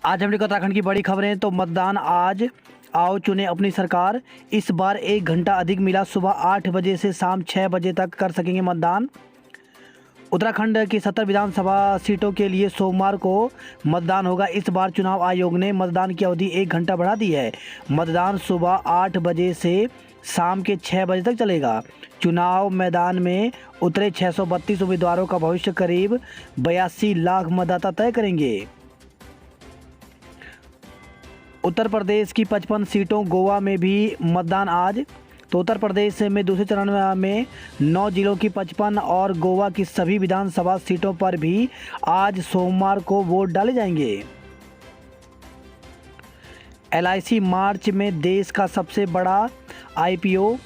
आज हमने उत्तराखंड की बड़ी खबरें। तो मतदान आज, आओ चुने अपनी सरकार। इस बार 1 घंटा अधिक मिला, सुबह 8 बजे से शाम 6 बजे तक कर सकेंगे मतदान। उत्तराखंड की 70 विधानसभा सीटों के लिए सोमवार को मतदान होगा। इस बार चुनाव आयोग ने मतदान की अवधि 1 घंटा बढ़ा दी है। मतदान सुबह 8 बजे से शाम के 6 बजे तक चलेगा। चुनाव मैदान में उतरे 632 उम्मीदवारों का भविष्य करीब 82 लाख मतदाता तय करेंगे। उत्तर प्रदेश की 55 सीटों, गोवा में भी मतदान आज। तो उत्तर प्रदेश में दूसरे चरण में 9 जिलों की 55 और गोवा की सभी विधानसभा सीटों पर भी आज सोमवार को वोट डाले जाएंगे। LIC मार्च में देश का सबसे बड़ा IPO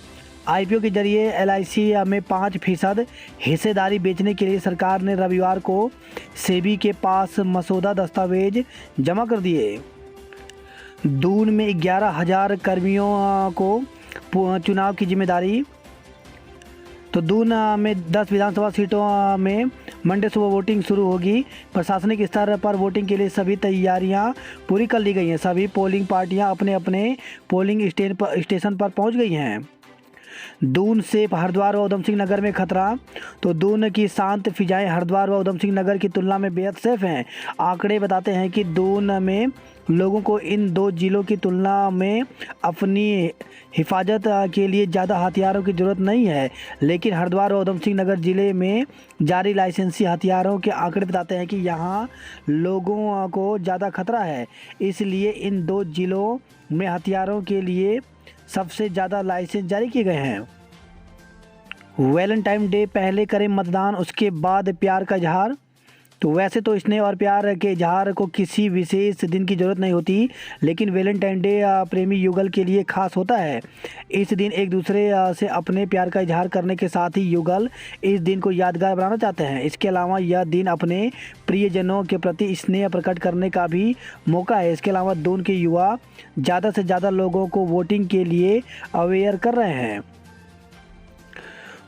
के जरिए LIC में 5% हिस्सेदारी बेचने के लिए सरकार ने रविवार को सेबी के पास मसौदा दस्तावेज जमा कर दिए। दून में 11,000 कर्मियों को चुनाव की जिम्मेदारी। तो दून में 10 विधानसभा सीटों में मंडे सुबह वोटिंग शुरू होगी। प्रशासनिक स्तर पर वोटिंग के लिए सभी तैयारियां पूरी कर ली गई हैं। सभी पोलिंग पार्टियां अपने अपने पोलिंग स्टेशन पर पहुंच गई हैं। दून से हरिद्वार व उधम सिंह नगर में खतरा। तो दून की शांत फिजाएं हरिद्वार व उधम सिंह नगर की तुलना में बेहद सेफ हैं। आंकड़े बताते हैं कि दून में लोगों को इन 2 जिलों की तुलना में अपनी हिफाजत के लिए ज़्यादा हथियारों की ज़रूरत नहीं है। लेकिन हरिद्वार और उधम सिंह नगर ज़िले में जारी लाइसेंसी हथियारों के आंकड़े बताते हैं कि यहाँ लोगों को ज़्यादा खतरा है। इसलिए इन 2 जिलों में हथियारों के लिए सबसे ज़्यादा लाइसेंस जारी किए गए हैं। वैलेंटाइन डे पहले करें मतदान, उसके बाद प्यार का इजहार। तो वैसे तो स्नेह और प्यार के इजहार को किसी विशेष दिन की ज़रूरत नहीं होती, लेकिन वैलेंटाइन डे प्रेमी युगल के लिए खास होता है। इस दिन एक दूसरे से अपने प्यार का इजहार करने के साथ ही युगल इस दिन को यादगार बनाना चाहते हैं। इसके अलावा यह दिन अपने प्रियजनों के प्रति स्नेह प्रकट करने का भी मौका है। इसके अलावा दून के युवा ज़्यादा से ज़्यादा लोगों को वोटिंग के लिए अवेयर कर रहे हैं।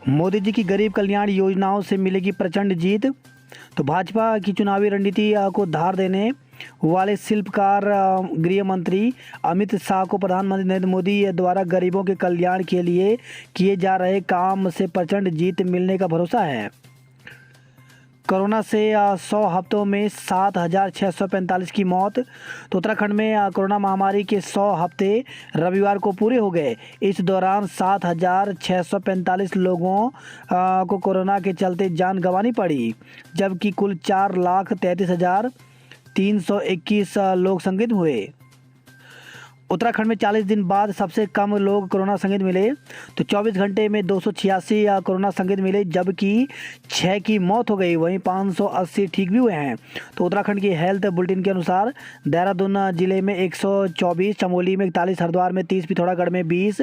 मोदी जी की गरीब कल्याण योजनाओं से मिलेगी प्रचंड जीत। तो भाजपा की चुनावी रणनीति को धार देने वाले शिल्पकार गृह मंत्री अमित शाह को प्रधानमंत्री नरेंद्र मोदी द्वारा गरीबों के कल्याण के लिए किए जा रहे काम से प्रचंड जीत मिलने का भरोसा है। कोरोना से 100 हफ्तों में 7,645 की मौत। तो उत्तराखंड में कोरोना महामारी के 100 हफ्ते रविवार को पूरे हो गए। इस दौरान 7,645 लोगों को कोरोना के चलते जान गंवानी पड़ी, जबकि कुल 4,33,321 लोग संक्रमित हुए। उत्तराखंड में 40 दिन बाद सबसे कम लोग कोरोना संक्रमित मिले। तो 24 घंटे में 286 कोरोना संक्रमित मिले, जबकि 6 की मौत हो गई। वहीं 580 ठीक भी हुए हैं। तो उत्तराखंड की हेल्थ बुलेटिन के अनुसार देहरादून जिले में 124, चमोली में 41, हरिद्वार में 30, पिथौरागढ़ में 20,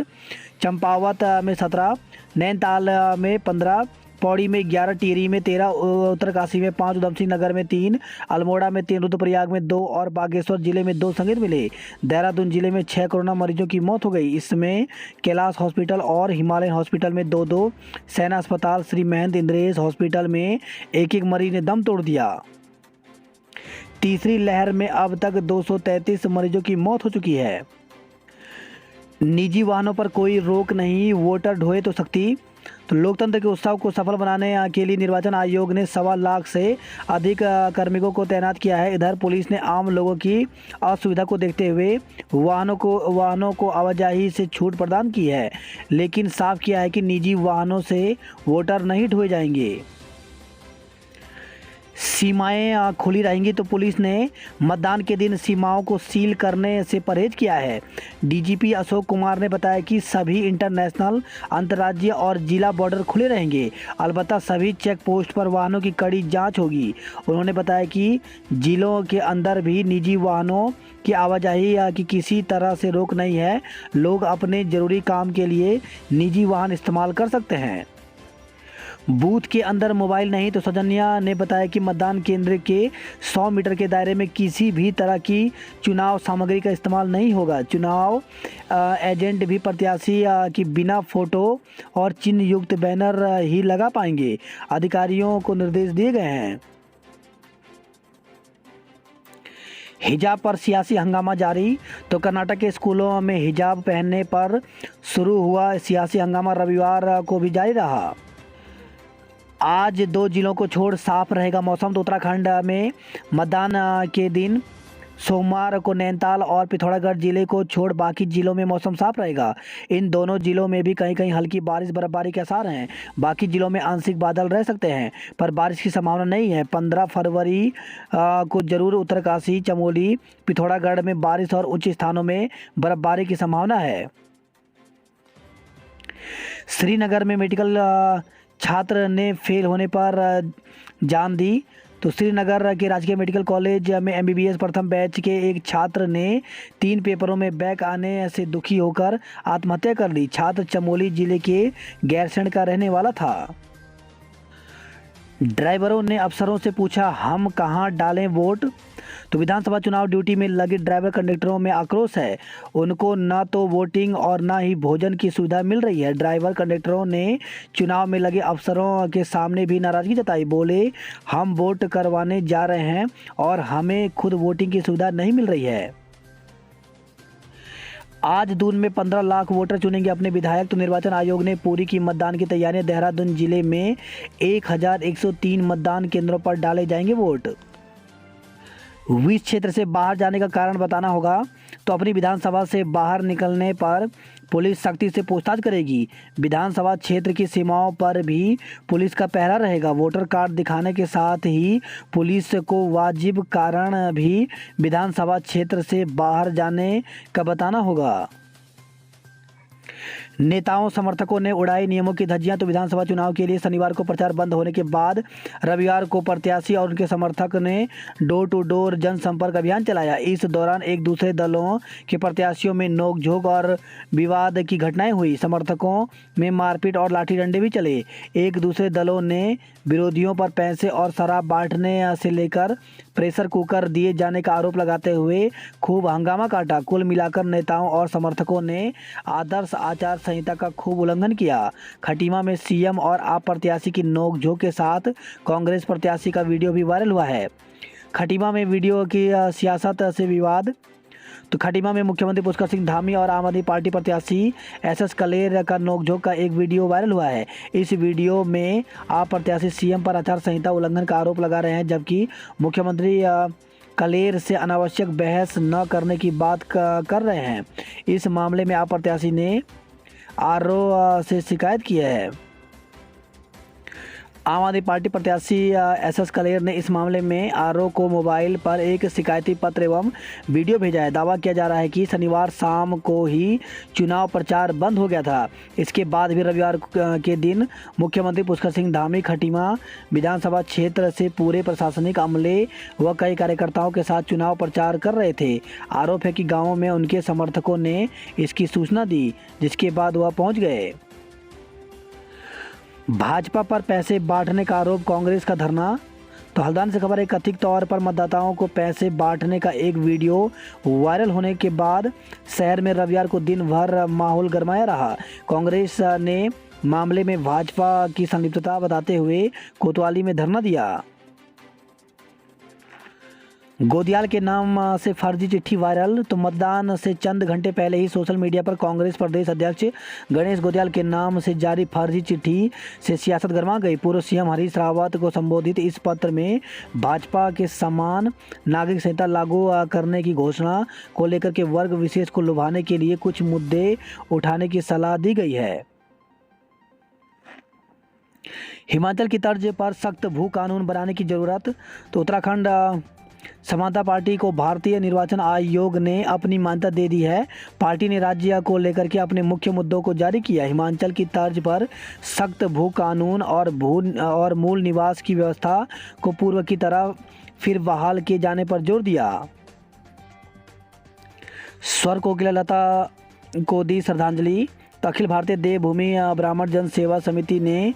चंपावत में 17, नैनीताल में 15, पौड़ी में 11, टिहरी में 13, उत्तरकाशी में 5, उधम सिंह नगर में 3, अल्मोड़ा में 3, रुद्रप्रयाग में 2 और बागेश्वर जिले में 2 संक्रमित मिले। देहरादून जिले में 6 कोरोना मरीजों की मौत हो गई। इसमें कैलाश हॉस्पिटल और हिमालयन हॉस्पिटल में 2-2, सेना अस्पताल, श्री महेंद्र इंद्रेश हॉस्पिटल में 1-1 मरीज ने दम तोड़ दिया। तीसरी लहर में अब तक 233 मरीजों की मौत हो चुकी है। निजी वाहनों पर कोई रोक नहीं, वोटर ढोए तो सख्ती। तो लोकतंत्र के उत्सव को सफल बनाने के लिए निर्वाचन आयोग ने 1.25 लाख से अधिक कार्मिकों को तैनात किया है। इधर पुलिस ने आम लोगों की असुविधा को देखते हुए वाहनों को आवाजाही से छूट प्रदान की है, लेकिन साफ किया है कि निजी वाहनों से वोटर नहीं ढोए जाएंगे। सीमाएं खुली रहेंगी। तो पुलिस ने मतदान के दिन सीमाओं को सील करने से परहेज किया है। DGP अशोक कुमार ने बताया कि सभी इंटरनेशनल, अंतर्राज्यीय और जिला बॉर्डर खुले रहेंगे। अलबत्ता सभी चेक पोस्ट पर वाहनों की कड़ी जांच होगी। उन्होंने बताया कि जिलों के अंदर भी निजी वाहनों की आवाजाही की किसी तरह से रोक नहीं है। लोग अपने ज़रूरी काम के लिए निजी वाहन इस्तेमाल कर सकते हैं। बूथ के अंदर मोबाइल नहीं। तो सौजन्या ने बताया कि मतदान केंद्र के 100 मीटर के दायरे में किसी भी तरह की चुनाव सामग्री का इस्तेमाल नहीं होगा। चुनाव एजेंट भी प्रत्याशी की बिना फोटो और चिन्ह युक्त बैनर ही लगा पाएंगे। अधिकारियों को निर्देश दिए गए हैं। हिजाब पर सियासी हंगामा जारी। तो कर्नाटक के स्कूलों में हिजाब पहनने पर शुरू हुआ सियासी हंगामा रविवार को भी जारी रहा। आज 2 जिलों को छोड़ साफ रहेगा मौसम। तो उत्तराखंड में मतदान के दिन सोमवार को नैनीताल और पिथौरागढ़ जिले को छोड़ बाकी जिलों में मौसम साफ रहेगा। इन दोनों जिलों में भी कहीं कहीं हल्की बारिश बर्फबारी के आसार हैं। बाकी जिलों में आंशिक बादल रह सकते हैं पर बारिश की संभावना नहीं है। 15 फरवरी को जरूर उत्तरकाशी, चमोली, पिथौरागढ़ में बारिश और उच्च स्थानों में बर्फबारी की संभावना है। श्रीनगर में मेडिकल छात्र ने फेल होने पर जान दी। तो श्रीनगर के राजकीय मेडिकल कॉलेज में एमबीबीएस प्रथम बैच के एक छात्र ने 3 पेपरों में बैक आने से दुखी होकर आत्महत्या कर ली। छात्र चमोली जिले के गैरसैंण का रहने वाला था। ड्राइवरों ने अफसरों से पूछा, हम कहां डालें वोट। तो विधानसभा चुनाव ड्यूटी में लगे ड्राइवर कंडक्टरों में आक्रोश है। उनको न तो वोटिंग और न ही भोजन की सुविधा मिल रही है। ड्राइवर कंडक्टरों ने चुनाव में लगे अफसरों के सामने भी नाराजगी जताई। बोले, हम वोट करवाने जा रहे हैं और हमें खुद वोटिंग की सुविधा नहीं मिल रही है। आज दून में 15 लाख वोटर चुनेंगे अपने विधायक। तो निर्वाचन आयोग ने पूरी की मतदान की तैयारियां। देहरादून जिले में 1103 मतदान केंद्रों पर डाले जाएंगे वोट। विस क्षेत्र से बाहर जाने का कारण बताना होगा। तो अपनी विधानसभा से बाहर निकलने पर पुलिस सख्ती से पूछताछ करेगी। विधानसभा क्षेत्र की सीमाओं पर भी पुलिस का पहरा रहेगा। वोटर कार्ड दिखाने के साथ ही पुलिस को वाजिब कारण भी विधानसभा क्षेत्र से बाहर जाने का बताना होगा। नेताओं समर्थकों ने उड़ाई नियमों की धज्जियां। तो विधानसभा चुनाव के लिए शनिवार को प्रचार बंद होने के बाद रविवार को प्रत्याशी और उनके समर्थक ने डोर टू डोर जनसंपर्क अभियान चलाया। इस दौरान एक दूसरे दलों के प्रत्याशियों में नोकझोंक और विवाद की घटनाएं हुई। समर्थकों में मारपीट और लाठी डंडे भी चले। एक दूसरे दलों ने विरोधियों पर पैसे और शराब बांटने से लेकर प्रेशर कुकर दिए जाने का आरोप लगाते हुए खूब हंगामा काटा। कुल मिलाकर नेताओं और समर्थकों ने आदर्श आचार संहिता का खूब उल्लंघन किया। खटीमा में सीएम और आप प्रत्याशी की नोकझोंक के साथ कांग्रेस प्रत्याशी का वीडियो भी वायरल हुआ है। खटीमा में वीडियो की सियासत से विवाद। तो खटीमा में मुख्यमंत्री पुष्कर सिंह धामी और आम आदमी पार्टी प्रत्याशी एसएस कलेर का नोकझोंक का एक वीडियो वायरल हुआ है। इस वीडियो में आप प्रत्याशी सीएम पर आचार संहिता उल्लंघन का आरोप लगा रहे हैं, जबकि मुख्यमंत्री कलेर से अनावश्यक बहस न करने की बात कर रहे हैं। इस मामले में आप प्रत्याशी ने आरओ से शिकायत की है। आम आदमी पार्टी प्रत्याशी एसएस कलेर ने इस मामले में आरओ को मोबाइल पर एक शिकायती पत्र एवं वीडियो भेजा है। दावा किया जा रहा है कि शनिवार शाम को ही चुनाव प्रचार बंद हो गया था। इसके बाद भी रविवार के दिन मुख्यमंत्री पुष्कर सिंह धामी खटीमा विधानसभा क्षेत्र से पूरे प्रशासनिक अमले व कई कार्यकर्ताओं के साथ चुनाव प्रचार कर रहे थे। आरोप है कि गाँव में उनके समर्थकों ने इसकी सूचना दी, जिसके बाद वह पहुँच गए। भाजपा पर पैसे बांटने का आरोप, कांग्रेस का धरना। तो हल्द्वानी से खबर है, कथित तौर पर मतदाताओं को पैसे बांटने का एक वीडियो वायरल होने के बाद शहर में रविवार को दिन भर माहौल गरमाया रहा। कांग्रेस ने मामले में भाजपा की संलिप्तता बताते हुए कोतवाली में धरना दिया। गोदियाल के नाम से फर्जी चिट्ठी वायरल। तो मतदान से चंद घंटे पहले ही सोशल मीडिया पर कांग्रेस प्रदेश अध्यक्ष गणेश गोदियाल के नाम से जारी फर्जी चिट्ठी से सियासत गरमा गई। पूर्व सीएम हरीश रावत को संबोधित इस पत्र में भाजपा के समान नागरिक संहिता लागू करने की घोषणा को लेकर के वर्ग विशेष को लुभाने के लिए कुछ मुद्दे उठाने की सलाह दी गई है। हिमाचल की तर्ज पर सख्त भू कानून बनाने की जरूरत। तो उत्तराखंड समानता पार्टी को भारतीय निर्वाचन आयोग ने अपनी मान्यता दे दी है। पार्टी ने राज्य को लेकर के अपने मुख्य मुद्दों को जारी किया। हिमाचल की तर्ज पर सख्त भू कानून और मूल निवास की व्यवस्था को पूर्व की तरह फिर बहाल किए जाने पर जोर दिया। स्वर कोकिला लता को दी श्रद्धांजलि। तो अखिल भारतीय देवभूमि ब्राह्मण जन सेवा समिति ने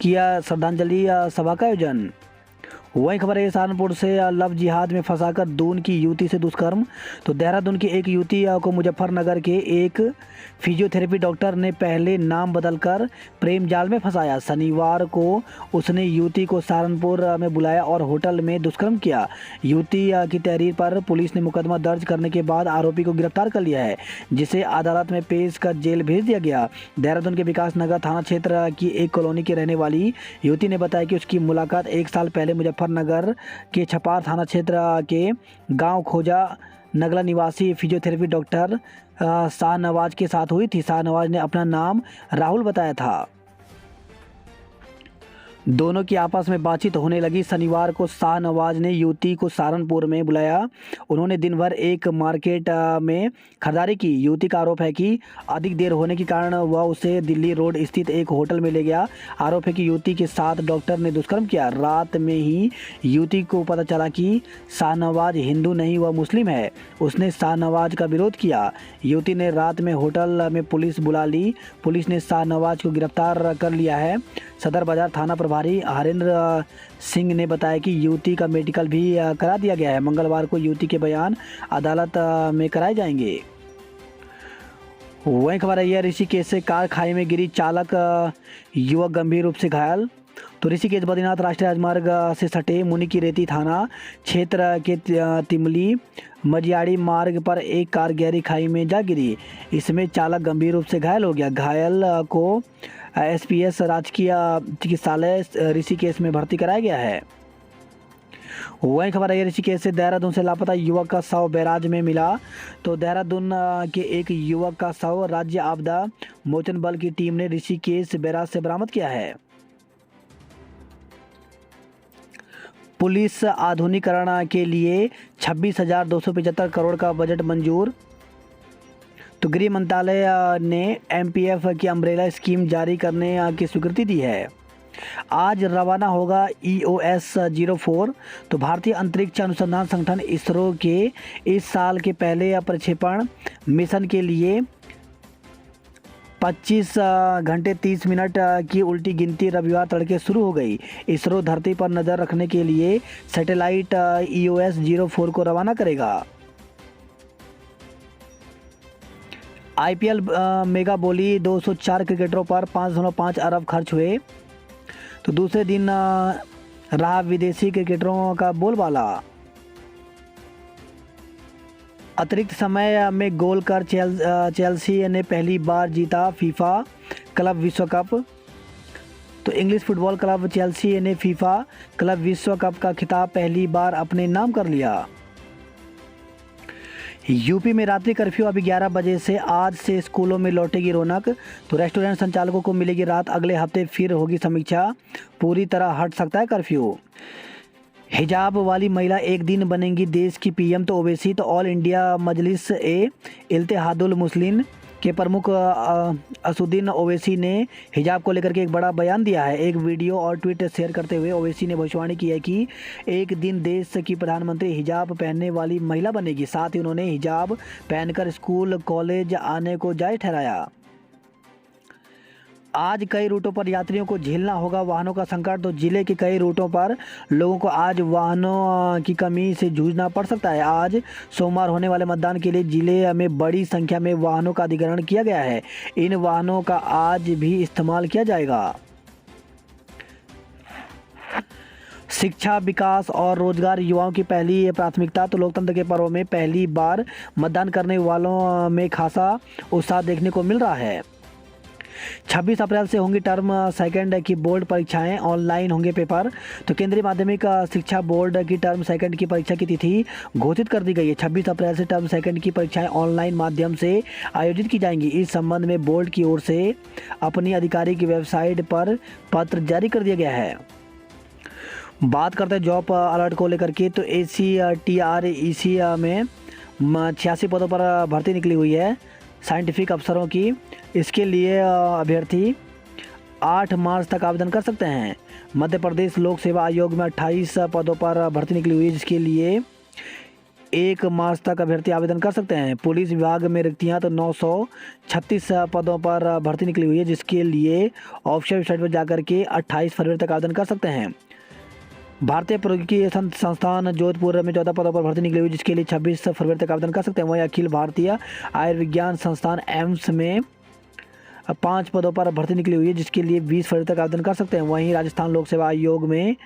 किया श्रद्धांजलि सभा का आयोजन। वही खबर है सहारनपुर से, लव जिहाद में फंसाकर दून की युवती से दुष्कर्म। तो देहरादून की एक युवती को मुजफ्फरनगर के एक फिजियोथेरेपी डॉक्टर ने पहले नाम बदलकर प्रेम जाल में फंसाया। शनिवार को उसने युवती को सहारनपुर में बुलाया और होटल में दुष्कर्म किया। युवती की तहरीर पर पुलिस ने मुकदमा दर्ज करने के बाद आरोपी को गिरफ्तार कर लिया है, जिसे अदालत में पेश कर जेल भेज दिया गया। देहरादून के विकास नगर थाना क्षेत्र की एक कॉलोनी की रहने वाली युवती ने बताया कि उसकी मुलाकात 1 साल पहले मुजफ्फरनगर के छपार थाना क्षेत्र के गांव खोजा नगला निवासी फिजियोथेरेपी डॉक्टर शाहनवाज के साथ हुई थी। शाहनवाज ने अपना नाम राहुल बताया था। दोनों की आपस में बातचीत होने लगी। शनिवार को शाहनवाज ने युवती को सहारनपुर में बुलाया। उन्होंने दिन भर एक मार्केट में खरीदारी की। युवती का आरोप है कि अधिक देर होने के कारण वह उसे दिल्ली रोड स्थित एक होटल में ले गया। आरोप है कि युवती के साथ डॉक्टर ने दुष्कर्म किया। रात में ही युवती को पता चला कि शाहनवाज हिंदू नहीं, वह मुस्लिम है। उसने शाहनवाज का विरोध किया। युवती ने रात में होटल में पुलिस बुला ली। पुलिस ने शाहनवाज को गिरफ्तार कर लिया है। सदर बाजार थाना प्रभारी हरेंद्र सिंह ने बताया कि युवती का मेडिकल भी करा दिया गया है। मंगलवार को युवती के बयान अदालत में कराए जाएंगे। वहीं खबर आई है ऋषिकेश से कार खाई में गिरी, चालक युवक गंभीर रूप से घायल। तो ऋषिकेश बद्रीनाथ राष्ट्रीय राजमार्ग से सटे मुनिकीरेती थाना क्षेत्र के तिमली मजियाड़ी मार्ग पर एक कार गहरी खाई में जा गिरी। इसमें चालक गंभीर रूप से घायल हो गया। घायल को एसपीएस राजकीय चिकित्सालय ऋषिकेश में भर्ती कराया गया है। वही खबर है ऋषिकेश से देहरादून से लापता युवक का शव बैराज में मिला। तो देहरादून के एक युवक का शव राज्य आपदा मोचन बल की टीम ने ऋषिकेश बैराज से बरामद किया है। पुलिस आधुनिकीकरण के लिए 26,275 करोड़ का बजट मंजूर। तो गृह मंत्रालय ने एमपीएफ की अम्ब्रेला स्कीम जारी करने की स्वीकृति दी है। आज रवाना होगा EOS 04। तो भारतीय अंतरिक्ष अनुसंधान संगठन इसरो के इस साल के पहले प्रक्षेपण मिशन के लिए 25 घंटे 30 मिनट की उल्टी गिनती रविवार तड़के शुरू हो गई। इसरो धरती पर नज़र रखने के लिए सैटेलाइट EOS 04 को रवाना करेगा। IPL मेगा बोली 204 क्रिकेटरों पर 5.5 अरब खर्च हुए। तो दूसरे दिन रहा विदेशी क्रिकेटरों का बोलबाला। अतिरिक्त समय में गोल कर चेल्सी ने पहली बार जीता फीफा क्लब विश्व कप। तो इंग्लिश फुटबॉल क्लब चेल्सी ने फीफा क्लब विश्व कप का खिताब पहली बार अपने नाम कर लिया। यूपी में रात्रि कर्फ्यू अभी 11 बजे से आज से स्कूलों में लौटेगी रौनक। तो रेस्टोरेंट संचालकों को मिलेगी रात, अगले हफ्ते फिर होगी समीक्षा, पूरी तरह हट सकता है कर्फ्यू। हिजाब वाली महिला एक दिन बनेंगी देश की पीएम। तो ओवैसी, तो ऑल इंडिया मजलिस ए इत्तेहादुल मुस्लिमीन के प्रमुख असुद्दीन ओवैसी ने हिजाब को लेकर के एक बड़ा बयान दिया है। एक वीडियो और ट्वीट शेयर करते हुए ओवैसी ने भविष्यवाणी की है कि एक दिन देश की प्रधानमंत्री हिजाब पहनने वाली महिला बनेगी। साथ ही उन्होंने हिजाब पहनकर स्कूल कॉलेज आने को जायज़ ठहराया। आज कई रूटों पर यात्रियों को झेलना होगा वाहनों का संकट। तो जिले के कई रूटों पर लोगों को आज वाहनों की कमी से जूझना पड़ सकता है। आज सोमवार होने वाले मतदान के लिए जिले में बड़ी संख्या में वाहनों का अधिग्रहण किया गया है। इन वाहनों का आज भी इस्तेमाल किया जाएगा। शिक्षा, विकास और रोजगार युवाओं की पहली प्राथमिकता। तो लोकतंत्र के पर्व में पहली बार मतदान करने वालों में खासा उत्साह देखने को मिल रहा है। 26 अप्रैल से होंगी टर्म सेकंड की बोर्ड परीक्षाएं, ऑनलाइन होंगे पेपर। तो केंद्रीय माध्यमिक शिक्षा बोर्ड की टर्म सेकंड की परीक्षा की तिथि घोषित कर दी गई है। 26 अप्रैल से टर्म सेकंड की परीक्षाएं ऑनलाइन माध्यम से आयोजित की जाएंगी। इस संबंध में बोर्ड की ओर से अपनी आधिकारिक वेबसाइट पर पत्र जारी कर दिया गया है। बात करते हैं जॉब अलर्ट को लेकर के। तो ACTREC में 86 पदों पर भर्ती निकली हुई है साइंटिफिक अफसरों की। इसके लिए अभ्यर्थी 8 मार्च तक आवेदन कर सकते हैं। मध्य प्रदेश लोक सेवा आयोग में 28 पदों पर भर्ती निकली हुई है, जिसके लिए 1 मार्च तक अभ्यर्थी आवेदन कर सकते हैं। पुलिस विभाग में रिक्तियां तो 936 पदों पर भर्ती निकली हुई है, जिसके लिए ऑफिशियल वेबसाइट पर जाकर के 28 फरवरी तक आवेदन कर सकते हैं। भारतीय प्रौद्योगिकी संस्थान जोधपुर में 14 पदों पर भर्ती निकली हुई, जिसके लिए 26 फरवरी तक आवेदन कर सकते हैं। वहीं अखिल भारतीय आयुर्विज्ञान संस्थान एम्स में 5 पदों पर भर्ती निकली हुई है, जिसके लिए 20 फरवरी तक आवेदन कर सकते हैं। वहीं राजस्थान लोक सेवा आयोग में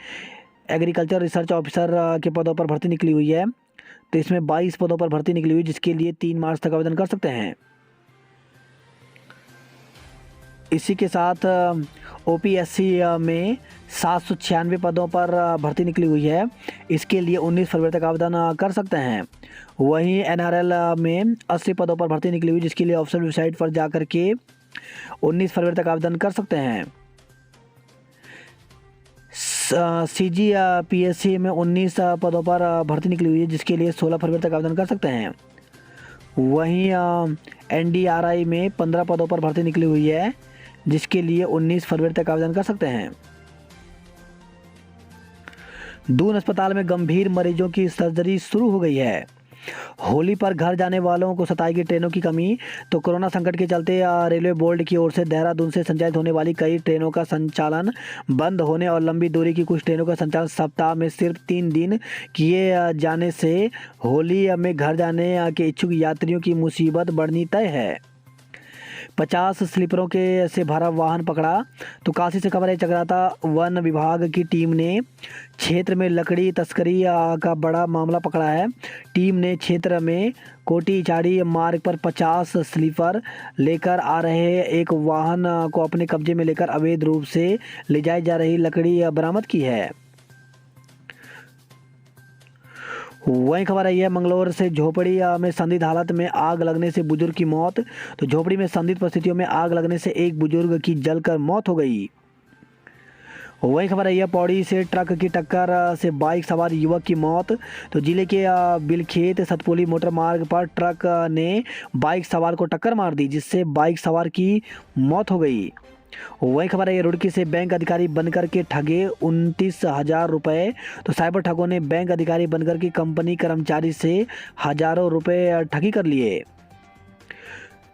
एग्रीकल्चर रिसर्च ऑफिसर के पदों पर भर्ती निकली हुई है, तो इसमें 22 पदों पर भर्ती निकली हुई, जिसके लिए 3 मार्च तक आवेदन कर सकते हैं। इसी के साथ ओपीएससी में 796 पदों पर भर्ती निकली हुई है, इसके लिए 19 फरवरी तक आवेदन कर सकते हैं। वहीं एनआरएल में 80 पदों पर भर्ती निकली हुई, जिसके लिए ऑफिशियल वेबसाइट पर जाकर के 19 फरवरी तक आवेदन कर सकते हैं। सीजीपीएससी में 19 पदों पर भर्ती निकली हुई है, जिसके लिए 16 फरवरी तक आवेदन कर सकते हैं। वहीं एनडीआरआई में 15 पदों पर भर्ती निकली हुई है, जिसके लिए 19 फरवरी तक आवेदन कर सकते हैं। दून अस्पताल में गंभीर मरीजों की सर्जरी शुरू हो गई है। होली पर घर जाने वालों को सताएगी ट्रेनों की कमी, तो कोरोना संकट के चलते रेलवे बोर्ड की ओर से देहरादून से संचालित होने वाली कई ट्रेनों का संचालन बंद होने और लंबी दूरी की कुछ ट्रेनों का संचालन सप्ताह में सिर्फ 3 दिन किए जाने से होली में घर जाने के इच्छुक यात्रियों की मुसीबत बढ़नी तय है। 50 स्लीपरों के से भरा वाहन पकड़ा, तो काशी से खबर है। चक्राता वन विभाग की टीम ने क्षेत्र में लकड़ी तस्करी का बड़ा मामला पकड़ा है। टीम ने क्षेत्र में कोटी चाड़ी मार्ग पर 50 स्लीपर लेकर आ रहे एक वाहन को अपने कब्जे में लेकर अवैध रूप से ले जाई जा रही लकड़ी बरामद की है। वही खबर आई है मंगलौर से, झोपड़ी में संदिग्ध हालत में आग लगने से बुजुर्ग की मौत। तो झोपड़ी में संदिग्ध परिस्थितियों में आग लगने से एक बुजुर्ग की जलकर मौत हो गई। वही खबर आई है पौड़ी से, ट्रक की टक्कर से बाइक सवार युवक की मौत। तो जिले के बिलखेत सतपुली मोटर मार्ग पर ट्रक ने बाइक सवार को टक्कर मार दी, जिससे बाइक सवार की मौत हो गई। वही खबर है रुड़की से, बैंक अधिकारी बनकर के ठगे 29,000 रुपये। तो साइबर ठगों ने बैंक अधिकारी बनकर के कंपनी कर्मचारी से हजारों रुपए ठगी कर लिए।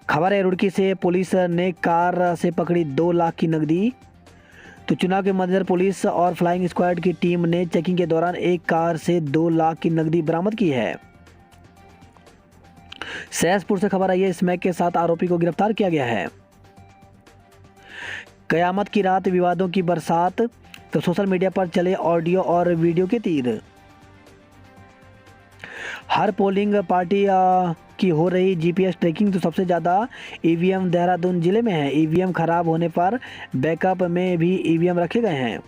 खबर है रुड़की से, पुलिस ने कार से पकड़ी 2 लाख की नकदी। तो चुनाव के मद्देनजर पुलिस और फ्लाइंग स्क्वाड की टीम ने चेकिंग के दौरान एक कार से 2 लाख की नकदी बरामद की है। सहसपुर से खबर आई है, स्मैक के 7 आरोपी को गिरफ्तार किया गया है। कयामत की रात, विवादों की बरसात। तो सोशल मीडिया पर चले ऑडियो और वीडियो के तीर। हर पोलिंग पार्टी की हो रही जीपीएस ट्रैकिंग। तो सबसे ज़्यादा ईवीएम देहरादून जिले में है। ईवीएम खराब होने पर बैकअप में भी ईवीएम रखे गए हैं।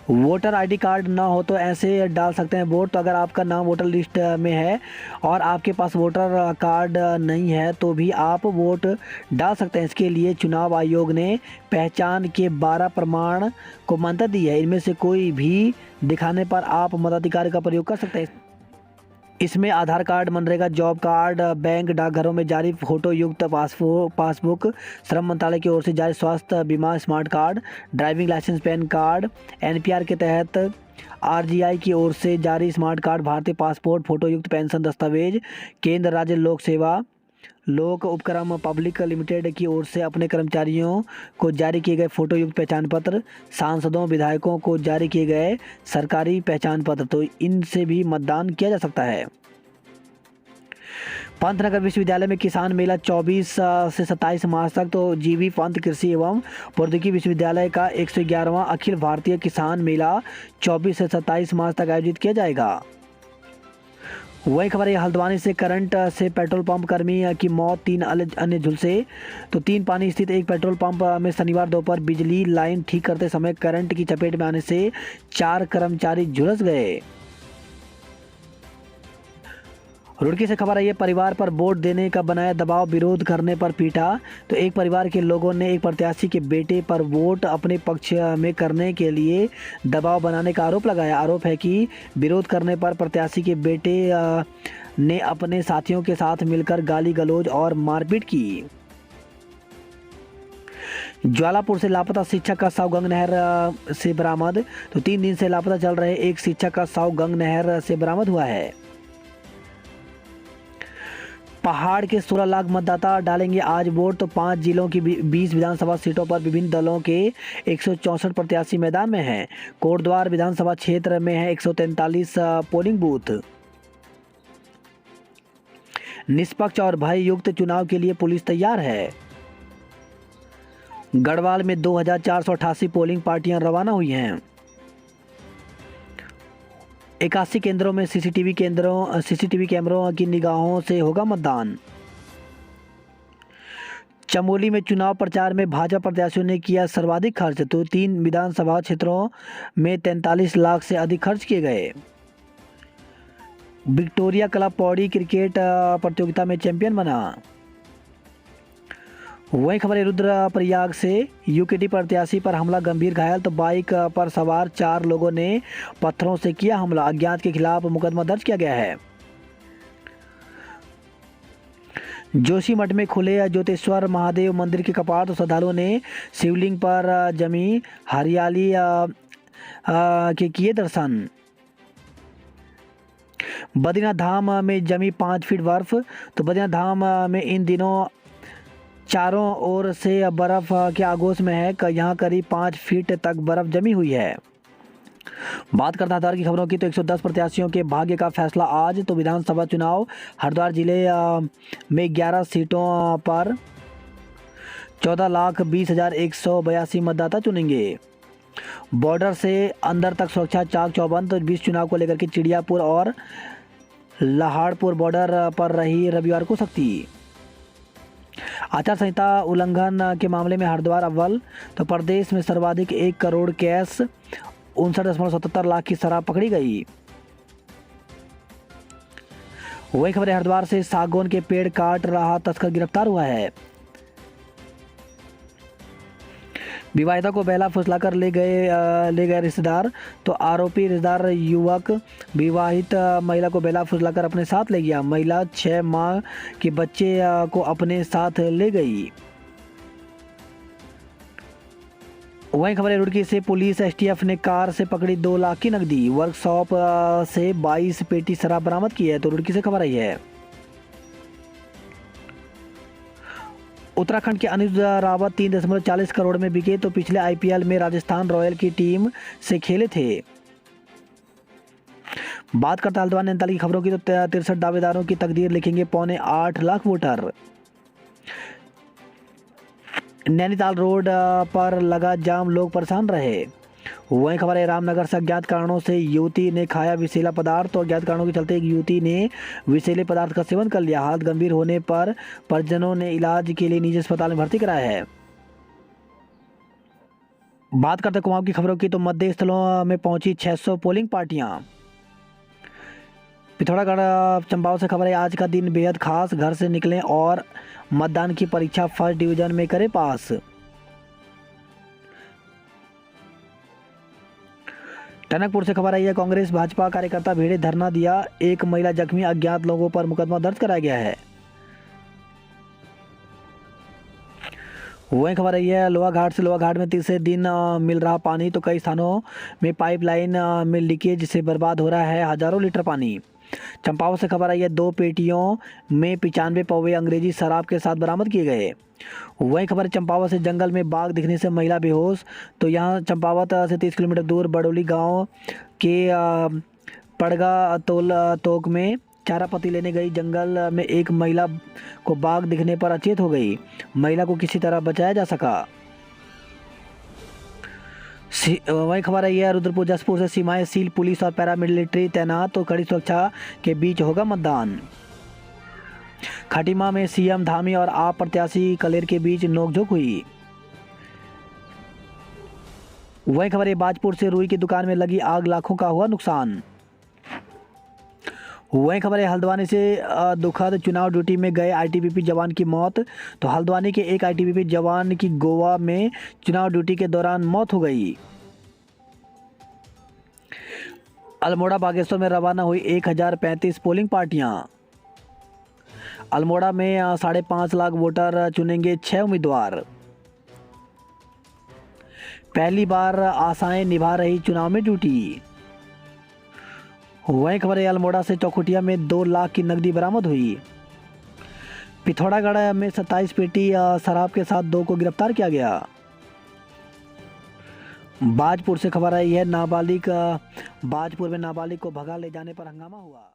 वोटर आईडी कार्ड ना हो तो ऐसे डाल सकते हैं वोट। तो अगर आपका नाम वोटर लिस्ट में है और आपके पास वोटर कार्ड नहीं है तो भी आप वोट डाल सकते हैं। इसके लिए चुनाव आयोग ने पहचान के 12 प्रमाण को मान्यता दी है। इनमें से कोई भी दिखाने पर आप मताधिकार का प्रयोग कर सकते हैं। इसमें आधार कार्ड, मनरेगा जॉब कार्ड, बैंक डाकघरों में जारी फोटो युक्त पासबुक, श्रम मंत्रालय की ओर से जारी स्वास्थ्य बीमा smart card, driving licence, PAN card, NPR के तहत आरजीआई की ओर से जारी स्मार्ट कार्ड, भारतीय पासपोर्ट, फोटो युक्त पेंशन दस्तावेज, केंद्र राज्य लोक सेवा लोक उपक्रम पब्लिक लिमिटेड की ओर से अपने कर्मचारियों को जारी किए गए फोटो युक्त पहचान पत्र, सांसदों विधायकों को जारी किए गए सरकारी पहचान पत्र। तो इनसे भी मतदान किया जा सकता है। पंतनगर विश्वविद्यालय में किसान मेला 24 से 27 मार्च तक। तो जीवी पंत कृषि एवं प्रौद्योगिकी विश्वविद्यालय का 111वां अखिल भारतीय किसान मेला 24 से 27 मार्च तक आयोजित किया जाएगा। वही खबर है हल्द्वानी से, करंट से पेट्रोल पंप कर्मी की मौत, 3 अन्य झुलसे। तो 3 पानी स्थित एक पेट्रोल पंप में शनिवार दोपहर बिजली लाइन ठीक करते समय करंट की चपेट में आने से 4 कर्मचारी झुलस गए। रुड़की से खबर आई है, परिवार पर वोट देने का बनाया दबाव, विरोध करने पर पीटा। तो एक परिवार के लोगों ने एक प्रत्याशी के बेटे पर वोट अपने पक्ष में करने के लिए दबाव बनाने का आरोप लगाया। आरोप है कि विरोध करने पर प्रत्याशी के बेटे ने अपने साथियों के साथ मिलकर गाली गलौज और मारपीट की। ज्वालापुर से लापता शिक्षक का शव गंग नहर से बरामद। तो 3 दिन से लापता चल रहे एक शिक्षक का शव गंग नहर से बरामद हुआ है। पहाड़ के 16 लाख मतदाता डालेंगे आज वोट। तो 5 जिलों की 20 विधानसभा सीटों पर विभिन्न दलों के 164 प्रत्याशी मैदान में हैं। कोटद्वार विधानसभा क्षेत्र में है 143 पोलिंग बूथ। निष्पक्ष और भययुक्त चुनाव के लिए पुलिस तैयार है। गढ़वाल में 2488 पोलिंग पार्टियां रवाना हुई हैं। 81 केंद्रों में सीसीटीवी कैमरों की निगाहों से होगा मतदान। चमोली में चुनाव प्रचार में भाजपा प्रत्याशियों ने किया सर्वाधिक खर्च। तो 3 विधानसभा क्षेत्रों में 43 लाख से अधिक खर्च किए गए। विक्टोरिया क्लब पौड़ी क्रिकेट प्रतियोगिता में चैंपियन बना। वहीं खबर है रुद्रप्रयाग से यूकेडी प्रत्याशी पर हमला, गंभीर घायल। तो बाइक पर सवार 4 लोगों ने पत्थरों से किया हमला। अज्ञात के खिलाफ मुकदमा दर्ज किया गया है। जोशीमठ में खुले ज्योतिश्वर महादेव मंदिर के कपाट। तो श्रद्धालुओं ने शिवलिंग पर जमी हरियाली के किए दर्शन। बद्रीनाथ धाम में जमी 5 फीट बर्फ। तो बद्रीनाथ धाम में इन दिनों चारों ओर से बर्फ के आगोश में है। यहाँ करीब 5 फीट तक बर्फ जमी हुई है। बात करते हैं हरिद्वार की खबरों की। तो 110 प्रत्याशियों के भाग्य का फैसला आज। तो विधानसभा चुनाव हरिद्वार जिले में 11 सीटों पर 14,20,182 मतदाता चुनेंगे। बॉर्डर से अंदर तक सुरक्षा चाक चौबंद। तो 20 चुनाव को लेकर के चिड़ियापुर और लहाड़पुर बॉर्डर पर रही रविवार को सख्ती। आचार संहिता उल्लंघन के मामले में हरिद्वार अव्वल। तो प्रदेश में सर्वाधिक 1 करोड़ कैश 59.77 लाख की शराब पकड़ी गई। वही खबर है हरिद्वार से सागौन के पेड़ काट रहा तस्कर गिरफ्तार हुआ है। विवाहिता को बहला फुसलाकर ले गए रिश्तेदार। तो आरोपी रिश्तेदार युवक विवाहित महिला को बहला फुसलाकर अपने साथ ले गया। महिला 6 माह के बच्चे को अपने साथ ले गई। वहीं खबर है रुड़की से पुलिस एसटीएफ ने कार से पकड़ी 2 लाख की नकदी। वर्कशॉप से 22 पेटी शराब बरामद की है। तो रुड़की से खबर आई है। उत्तराखंड के अनुज रावत 3.40 करोड़ में बिके। तो पिछले आईपीएल में राजस्थान रॉयल की टीम से खेले थे। बात करते हैं हल्द्वानी नैनीताल की खबरों की। तो 63 दावेदारों की तकदीर लिखेंगे 8.25 लाख वोटर। नैनीताल रोड पर लगा जाम, लोग परेशान रहे। वहीं खबर है रामनगर से अज्ञात कारणों से युवती ने खाया विषैला पदार्थ। तो अज्ञात कारणों के चलते एक युवती ने विषैले पदार्थ का सेवन कर लिया। हालत गंभीर होने पर परिजनों ने इलाज के लिए निजी अस्पताल में भर्ती कराया है। बात करते हैं कुमाऊं की खबरों की। तो मतदेय स्थलों में पहुंची 600 पोलिंग पार्टियां। पिथौरागढ़ चंपावत से खबर है आज का दिन बेहद खास, घर से निकलें और मतदान की परीक्षा फर्स्ट डिवीजन में करें पास। टनकपुर से खबर आई है कांग्रेस भाजपा कार्यकर्ता भिड़े, धरना दिया, 1 महिला जख्मी, अज्ञात लोगों पर मुकदमा दर्ज कराया गया है। वहीं खबर आई है लोहाघाट से, लोहाघाट में तीसरे दिन मिल रहा पानी। तो कई स्थानों में पाइपलाइन में लीकेज से बर्बाद हो रहा है हजारों लीटर पानी। चंपावत से खबर आई है 2 पेटियों में 95 पौवे अंग्रेजी शराब के साथ बरामद किए गए। वहीं खबर चंपावत से जंगल में बाघ दिखने से महिला बेहोश। तो यहाँ चंपावत से 30 किलोमीटर दूर बड़ोली गांव के पड़गा तोक में चारा पत्ती लेने गई जंगल में एक महिला को बाघ दिखने पर अचेत हो गई। महिला को किसी तरह बचाया जा सका। वही खबर आई है रुद्रपुर जसपुर से सीमाएं सील, पुलिस और पैरामिलिट्री तैनात। तो कड़ी सुरक्षा के बीच होगा मतदान। खटीमा में सीएम धामी और आप प्रत्याशी कलेर के बीच नोकझोंक हुई। वही खबर है बाजपुर से रुई की दुकान में लगी आग, लाखों का हुआ नुकसान। वहीं खबर है हल्द्वानी से दुखद, चुनाव ड्यूटी में गए आईटीबीपी जवान की मौत। तो हल्द्वानी के एक आईटीबीपी जवान की गोवा में चुनाव ड्यूटी के दौरान मौत हो गई। अल्मोड़ा बागेश्वर में रवाना हुई 1035 पोलिंग पार्टियां। अल्मोड़ा में 5.5 लाख वोटर चुनेंगे 6 उम्मीदवार। पहली बार आशाएं निभा रही चुनाव में ड्यूटी। वहीं खबर है अल्मोड़ा से चौखुटिया में 2 लाख की नकदी बरामद हुई। पिथौरागढ़ में 27 पेटी शराब के साथ 2 को गिरफ्तार किया गया। बाजपुर से खबर आई है, बाजपुर में नाबालिग को भगा ले जाने पर हंगामा हुआ।